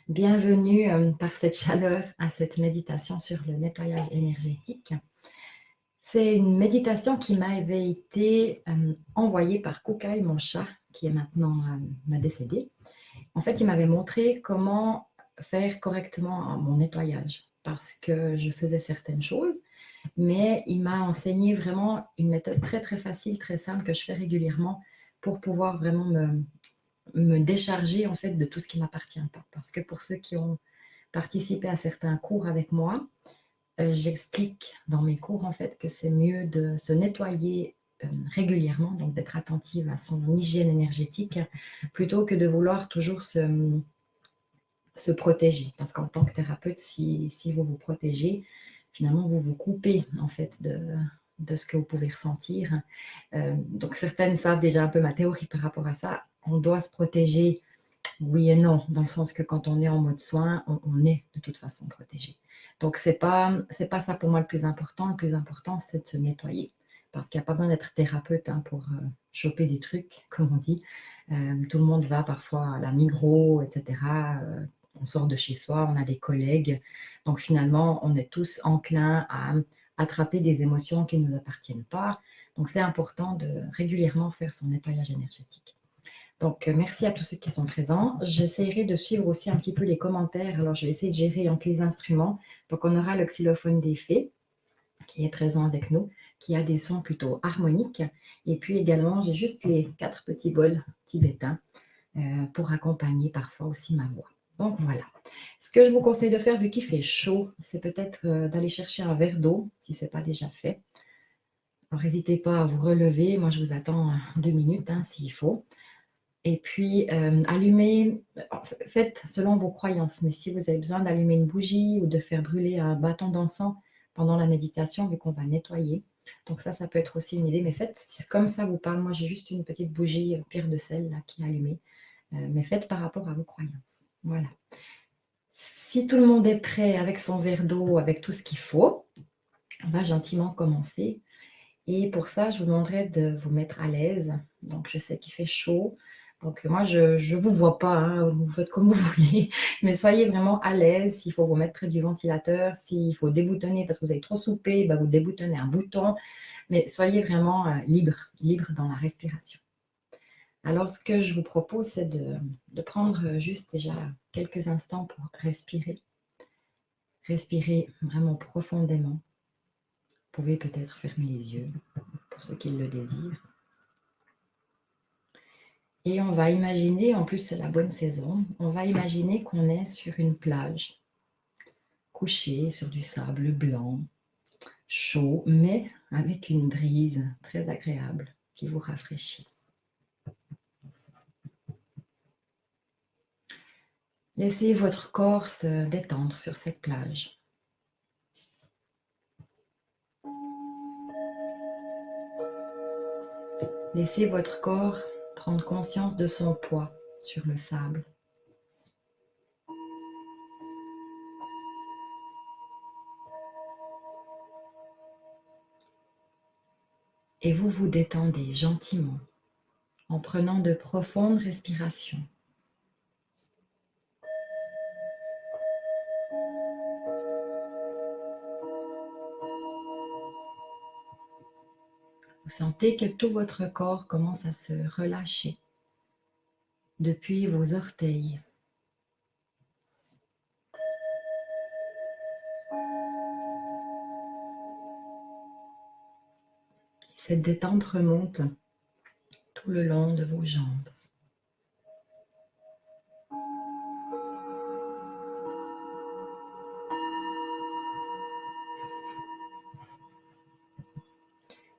Bienvenue par cette chaleur à cette méditation sur le nettoyage énergétique. C'est une méditation qui m'avait été envoyée par Koukaï, mon chat, qui est maintenant décédé. En fait, il m'avait montré comment faire correctement mon nettoyage parce que je faisais certaines choses, mais il m'a enseigné vraiment une méthode très très facile, très simple que je fais régulièrement pour pouvoir vraiment me décharger en fait de tout ce qui ne m'appartient pas. Parce que pour ceux qui ont participé à certains cours avec moi, j'explique dans mes cours en fait que c'est mieux de se nettoyer régulièrement, donc d'être attentive à son hygiène énergétique, plutôt que de vouloir toujours se protéger. Parce qu'en tant que thérapeute, si vous vous protégez, finalement, vous vous coupez en fait de ce que vous pouvez ressentir. Donc certaines savent déjà un peu ma théorie par rapport à ça. On doit se protéger, oui et non, dans le sens que quand on est en mode soin, on est de toute façon protégé. Donc c'est pas ça pour moi le plus important. Le plus important, c'est de se nettoyer. Parce qu'il n'y a pas besoin d'être thérapeute pour choper des trucs, comme on dit. Tout le monde va parfois à la Migros, etc. On sort de chez soi, on a des collègues. Donc finalement, on est tous enclins à attraper des émotions qui ne nous appartiennent pas. Donc c'est important de régulièrement faire son nettoyage énergétique. Donc merci à tous ceux qui sont présents. J'essaierai de suivre aussi un petit peu les commentaires. Alors je vais essayer de gérer entre les instruments. Donc on aura le xylophone des fées qui est présent avec nous, qui a des sons plutôt harmoniques. Et puis également, j'ai juste les 4 petits bols tibétains pour accompagner parfois aussi ma voix. Donc voilà. Ce que je vous conseille de faire, vu qu'il fait chaud, c'est peut-être d'aller chercher un verre d'eau, si ce n'est pas déjà fait. Alors n'hésitez pas à vous relever. Moi, je vous attends 2 minutes s'il faut. Et puis, allumez, faites selon vos croyances. Mais si vous avez besoin d'allumer une bougie ou de faire brûler un bâton d'encens pendant la méditation, vu qu'on va nettoyer. Donc ça peut être aussi une idée. Mais faites comme ça vous parle. Moi, j'ai juste une petite bougie pierre de sel là, qui est allumée. Mais faites par rapport à vos croyances. Voilà. Si tout le monde est prêt avec son verre d'eau, avec tout ce qu'il faut, on va gentiment commencer. Et pour ça, je vous demanderai de vous mettre à l'aise. Donc, je sais qu'il fait chaud. Donc, moi, je ne vous vois pas. Vous faites comme vous voulez. Mais soyez vraiment à l'aise. S'il faut vous mettre près du ventilateur, s'il faut déboutonner parce que vous avez trop soupé, vous déboutonnez un bouton. Mais soyez vraiment libre dans la respiration. Alors, ce que je vous propose, c'est de prendre juste déjà quelques instants pour respirer. Respirer vraiment profondément. Vous pouvez peut-être fermer les yeux pour ceux qui le désirent. Et on va imaginer, en plus c'est la bonne saison, on va imaginer qu'on est sur une plage, couché sur du sable blanc, chaud, mais avec une brise très agréable qui vous rafraîchit. Laissez votre corps se détendre sur cette plage. Laissez votre corps prendre conscience de son poids sur le sable. Et vous vous détendez gentiment en prenant de profondes respirations. Vous sentez que tout votre corps commence à se relâcher depuis vos orteils. Cette détente remonte tout le long de vos jambes.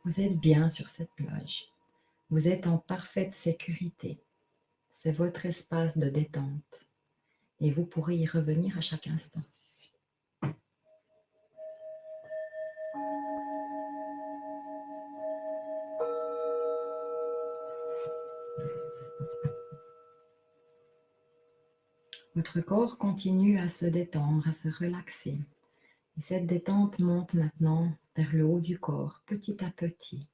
Vous êtes bien sur cette plage. Vous êtes en parfaite sécurité. C'est votre espace de détente et vous pourrez y revenir à chaque instant. Votre corps continue à se détendre, à se relaxer. Et cette détente monte maintenant vers le haut du corps, petit à petit.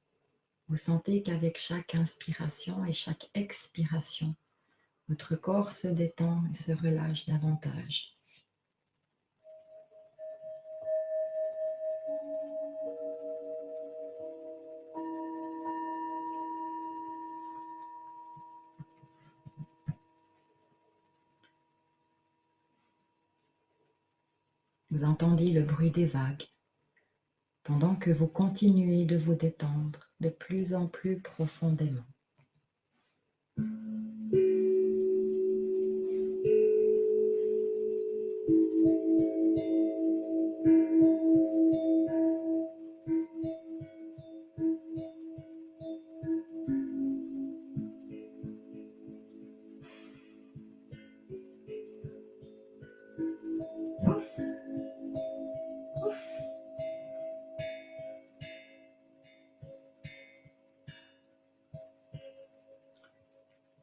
Vous sentez qu'avec chaque inspiration et chaque expiration, Votre corps se détend et se relâche davantage. Vous entendez le bruit des vagues pendant que vous continuez de vous détendre de plus en plus profondément.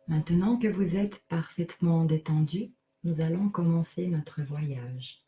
Maintenant que vous êtes parfaitement détendu, nous allons commencer notre voyage.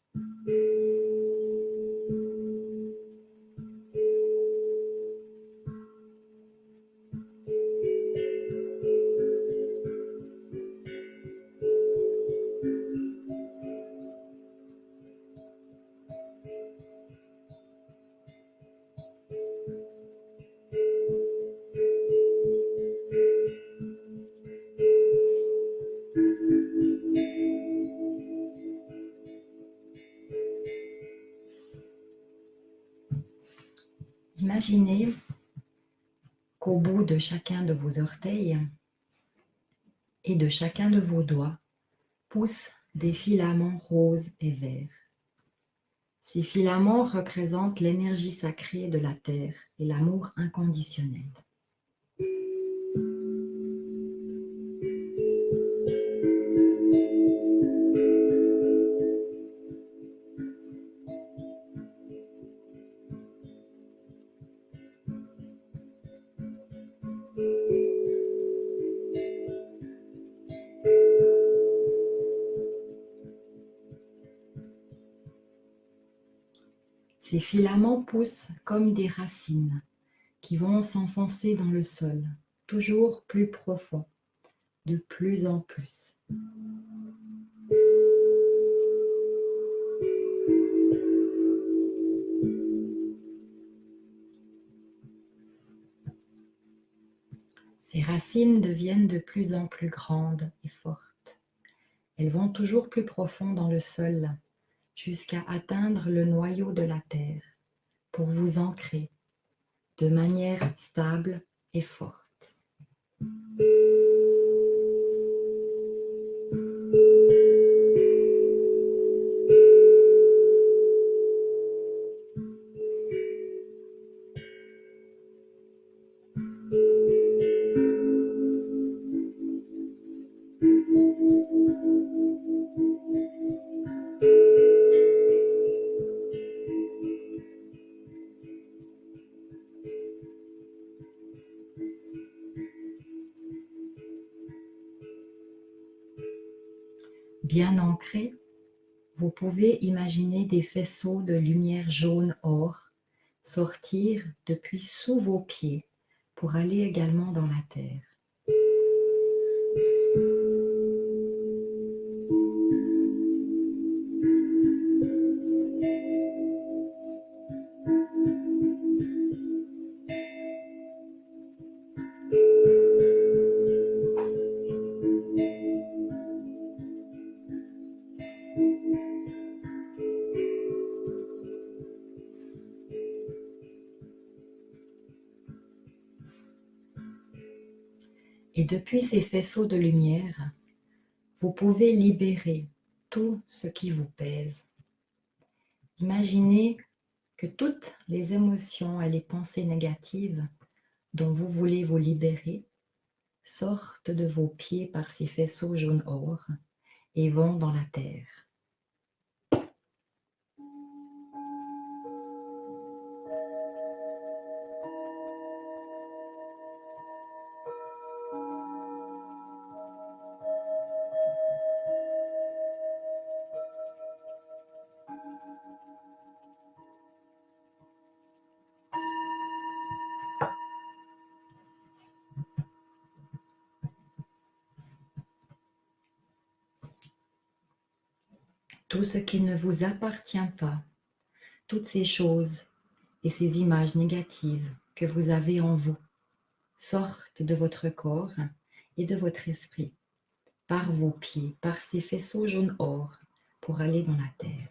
Imaginez qu'au bout de chacun de vos orteils et de chacun de vos doigts poussent des filaments roses et verts. Ces filaments représentent l'énergie sacrée de la terre et l'amour inconditionnel. Ces filaments poussent comme des racines qui vont s'enfoncer dans le sol, toujours plus profond, de plus en plus. Ces racines deviennent de plus en plus grandes et fortes. Elles vont toujours plus profond dans le sol, jusqu'à atteindre le noyau de la terre, pour vous ancrer de manière stable et forte. Bien ancré, vous pouvez imaginer des faisceaux de lumière jaune-or sortir depuis sous vos pieds pour aller également dans la terre. Et depuis ces faisceaux de lumière, vous pouvez libérer tout ce qui vous pèse. Imaginez que toutes les émotions et les pensées négatives dont vous voulez vous libérer sortent de vos pieds par ces faisceaux jaune-or et vont dans la terre. Tout ce qui ne vous appartient pas, toutes ces choses et ces images négatives que vous avez en vous sortent de votre corps et de votre esprit par vos pieds, par ces faisceaux jaune or pour aller dans la terre.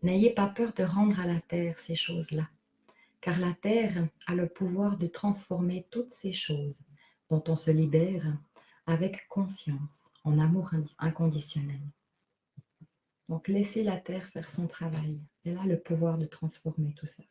N'ayez pas peur de rendre à la terre ces choses-là, car la terre a le pouvoir de transformer toutes ces choses dont on se libère avec conscience, en amour inconditionnel. Donc laissez la terre faire son travail. Elle a le pouvoir de transformer tout ça.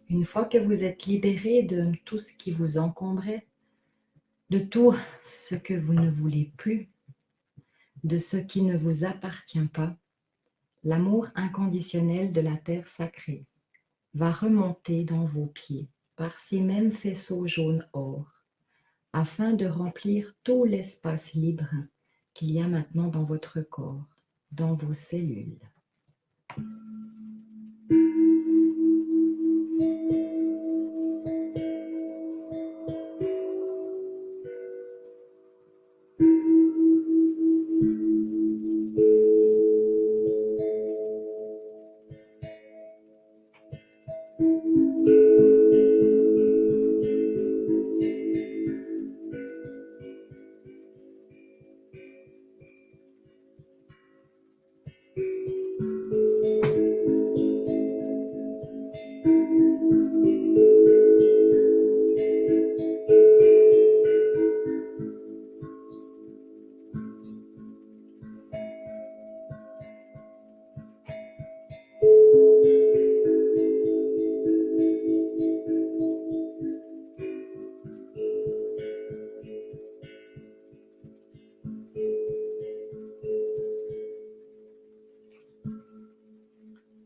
Une fois que vous êtes libéré de tout ce qui vous encombrait, de tout ce que vous ne voulez plus, de ce qui ne vous appartient pas, l'amour inconditionnel de la terre sacrée va remonter dans vos pieds par ces mêmes faisceaux jaune or, afin de remplir tout l'espace libre qu'il y a maintenant dans votre corps, dans vos cellules.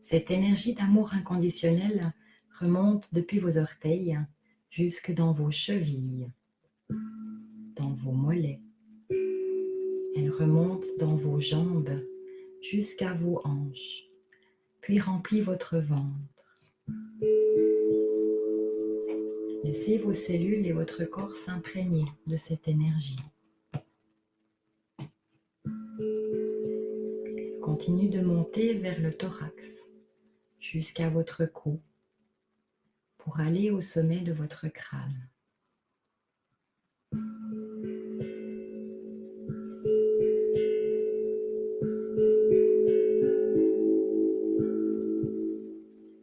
Cette énergie d'amour inconditionnel remonte depuis vos orteils jusque dans vos chevilles, dans vos mollets. Elle remonte dans vos jambes jusqu'à vos hanches, puis remplit votre ventre. Laissez vos cellules et votre corps s'imprégner de cette énergie. Elle continue de monter vers le thorax, jusqu'à votre cou, pour aller au sommet de votre crâne.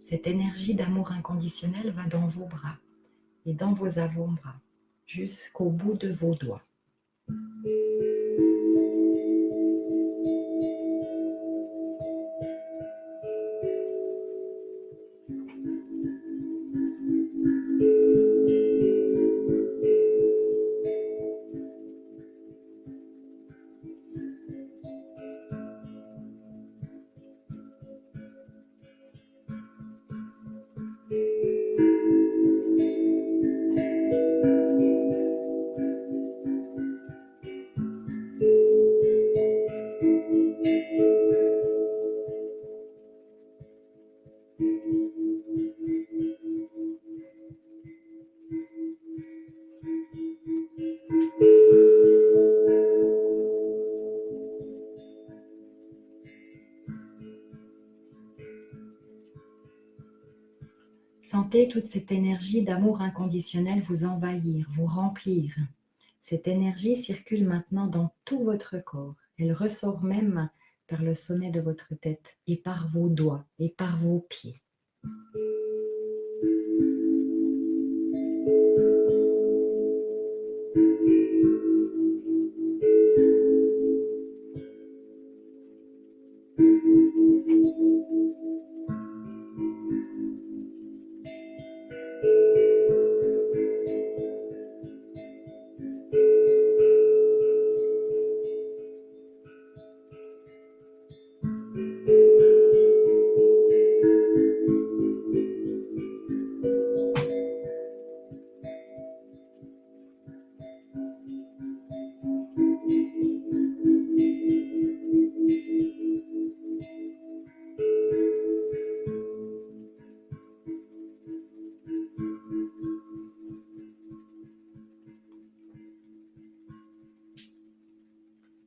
Cette énergie d'amour inconditionnel va dans vos bras et dans vos avant-bras, jusqu'au bout de vos doigts. Sentez toute cette énergie d'amour inconditionnel vous envahir, vous remplir. Cette énergie circule maintenant dans tout votre corps. Elle ressort même par le sommet de votre tête et par vos doigts et par vos pieds.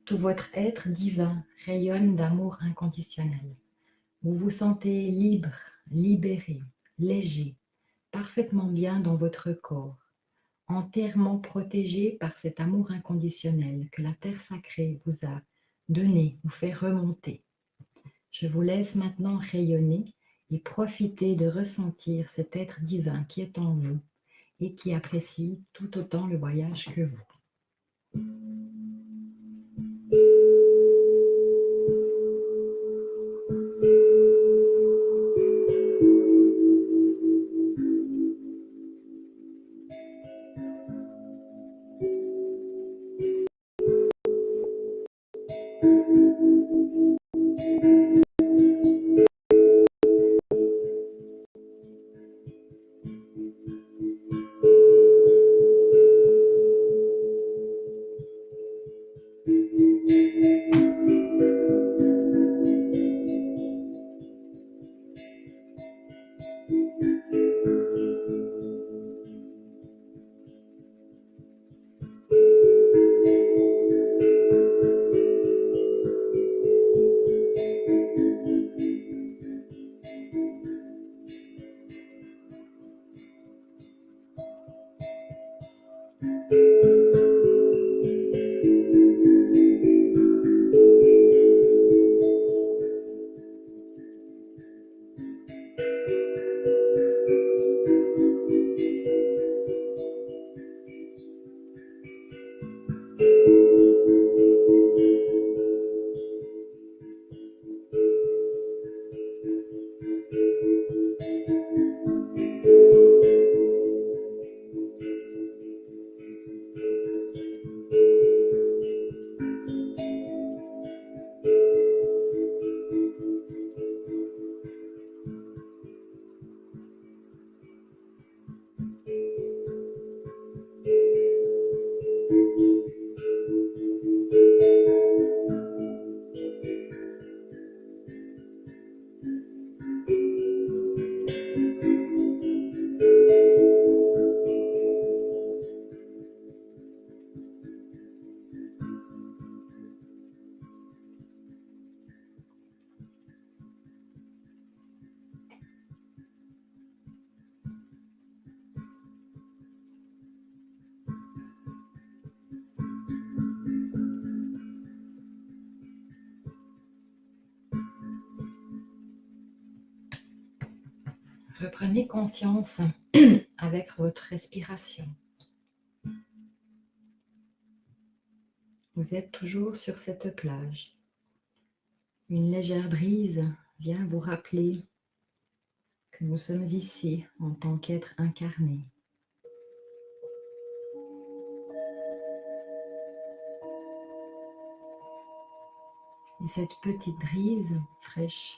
Tout votre être divin rayonne d'amour inconditionnel. Vous vous sentez libre, libéré, léger, parfaitement bien dans votre corps, entièrement protégé par cet amour inconditionnel que la Terre sacrée vous a donné, vous fait remonter. Je vous laisse maintenant rayonner et profiter de ressentir cet être divin qui est en vous et qui apprécie tout autant le voyage que vous. Reprenez conscience avec votre respiration. Vous êtes toujours sur cette plage. Une légère brise vient vous rappeler que nous sommes ici en tant qu'être incarné. Et cette petite brise fraîche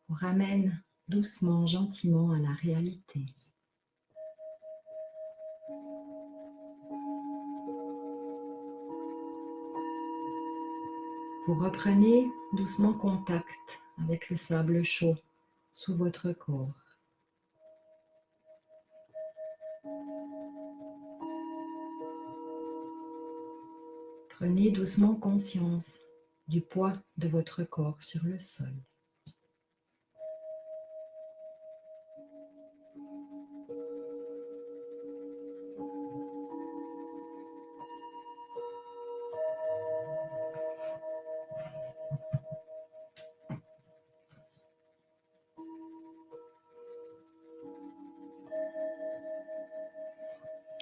vous ramène doucement, gentiment à la réalité. Vous reprenez doucement contact avec le sable chaud sous votre corps. Prenez doucement conscience du poids de votre corps sur le sol.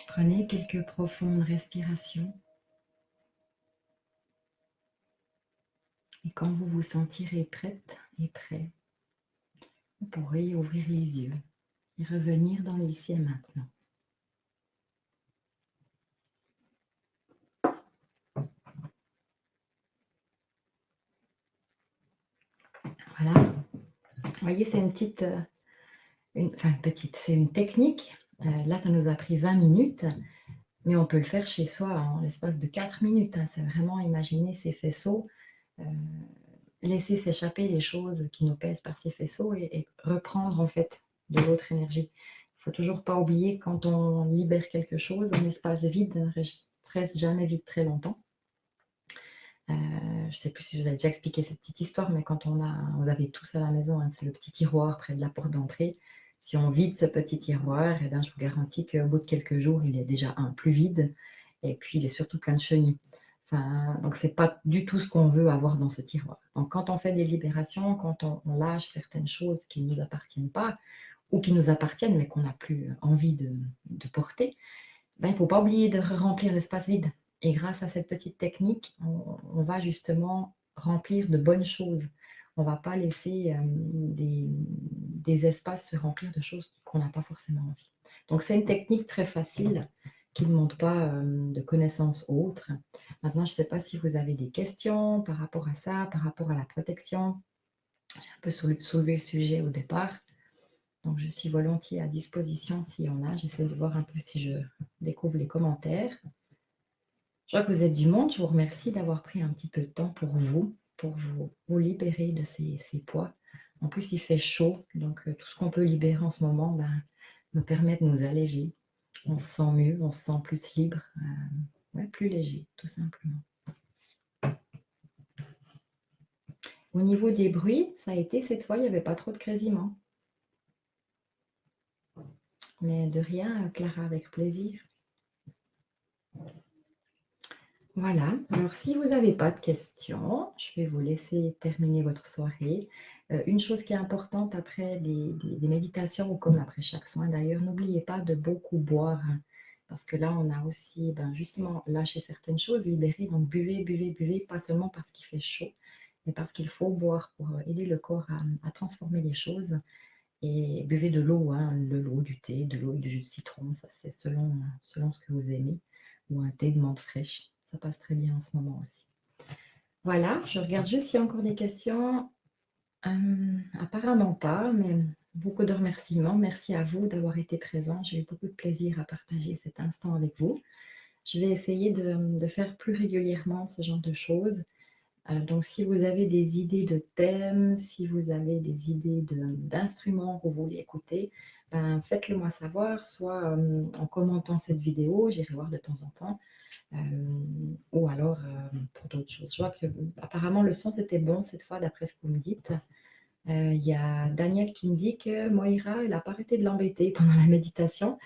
Prenez quelques profondes respirations. Et quand vous vous sentirez prête et prêt, vous pourrez ouvrir les yeux et revenir dans l'ici et maintenant. Voilà. Vous voyez, c'est une petite, c'est une technique. Là, ça nous a pris 20 minutes, mais on peut le faire chez soi en l'espace de 4 minutes. C'est vraiment imaginer ses faisceaux, laisser s'échapper les choses qui nous pèsent par ces faisceaux et reprendre en fait de l'autre énergie. Il ne faut toujours pas oublier, quand on libère quelque chose, un espace vide ne reste jamais vide très longtemps. Je ne sais plus si je vous ai déjà expliqué cette petite histoire, mais quand vous avez tous à la maison, c'est le petit tiroir près de la porte d'entrée. Si on vide ce petit tiroir, je vous garantis qu'au bout de quelques jours, il est déjà plus vide, et puis il est surtout plein de chenilles. Donc c'est pas du tout ce qu'on veut avoir dans ce tiroir. Donc quand on fait des libérations, quand on lâche certaines choses qui ne nous appartiennent pas, ou qui nous appartiennent mais qu'on n'a plus envie de porter, il ne faut pas oublier de remplir l'espace vide. Et grâce à cette petite technique, on va justement remplir de bonnes choses. On ne va pas laisser des espaces se remplir de choses qu'on n'a pas forcément envie. Donc c'est une technique très facile qui ne demande pas de connaissances autres. Maintenant, je ne sais pas si vous avez des questions par rapport à ça, par rapport à la protection. J'ai un peu soulevé le sujet au départ. Donc, je suis volontiers à disposition s'il y en a. J'essaie de voir un peu si je découvre les commentaires. Je vois que vous êtes du monde. Je vous remercie d'avoir pris un petit peu de temps pour vous libérer de ces poids. En plus, il fait chaud, donc tout ce qu'on peut libérer en ce moment nous permet de nous alléger. On se sent mieux, on se sent plus libre, plus léger, tout simplement. Au niveau des bruits, ça a été cette fois, il n'y avait pas trop de grésillements. Mais de rien, Clara, avec plaisir. Voilà, alors si vous n'avez pas de questions, je vais vous laisser terminer votre soirée. Une chose qui est importante après les méditations, ou comme après chaque soin d'ailleurs, n'oubliez pas de beaucoup boire, parce que là on a aussi justement lâché certaines choses, libéré, donc buvez, buvez, buvez, pas seulement parce qu'il fait chaud, mais parce qu'il faut boire pour aider le corps à transformer les choses. Et buvez de l'eau, de l'eau, du thé, de l'eau et du jus de citron, ça c'est selon ce que vous aimez, ou un thé de menthe fraîche. Ça passe très bien en ce moment aussi. Voilà, je regarde juste s'il y a encore des questions. Apparemment pas, mais beaucoup de remerciements. Merci à vous d'avoir été présents. J'ai eu beaucoup de plaisir à partager cet instant avec vous. Je vais essayer de faire plus régulièrement ce genre de choses. Donc, si vous avez des idées de thèmes, si vous avez des idées d'instruments que vous voulez écouter, faites-le moi savoir, soit en commentant cette vidéo, j'irai voir de temps en temps, ou alors pour d'autres choses. Je vois que apparemment le son c'était bon cette fois d'après ce que vous me dites. Il y a Daniel qui me dit que Moira, elle n'a pas arrêté de l'embêter pendant la méditation.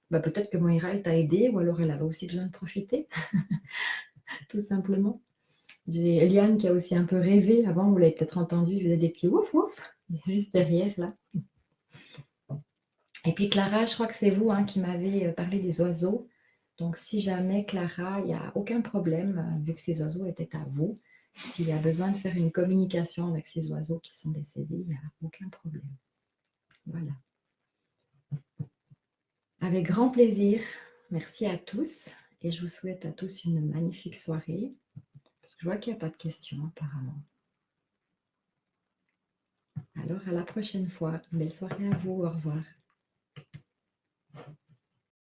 Peut-être que Moira, elle t'a aidé, ou alors elle avait aussi besoin de profiter, tout simplement. J'ai Eliane qui a aussi un peu rêvé avant, vous l'avez peut-être entendu, je faisais des petits ouf ouf, juste derrière là. Et puis Clara, je crois que c'est vous qui m'avez parlé des oiseaux. Donc, si jamais, Clara, il n'y a aucun problème, vu que ces oiseaux étaient à vous, s'il y a besoin de faire une communication avec ces oiseaux qui sont décédés, il n'y a aucun problème. Voilà. Avec grand plaisir. Merci à tous et je vous souhaite à tous une magnifique soirée. Je vois qu'il n'y a pas de questions apparemment. Alors, à la prochaine fois. Belle soirée à vous. Au revoir.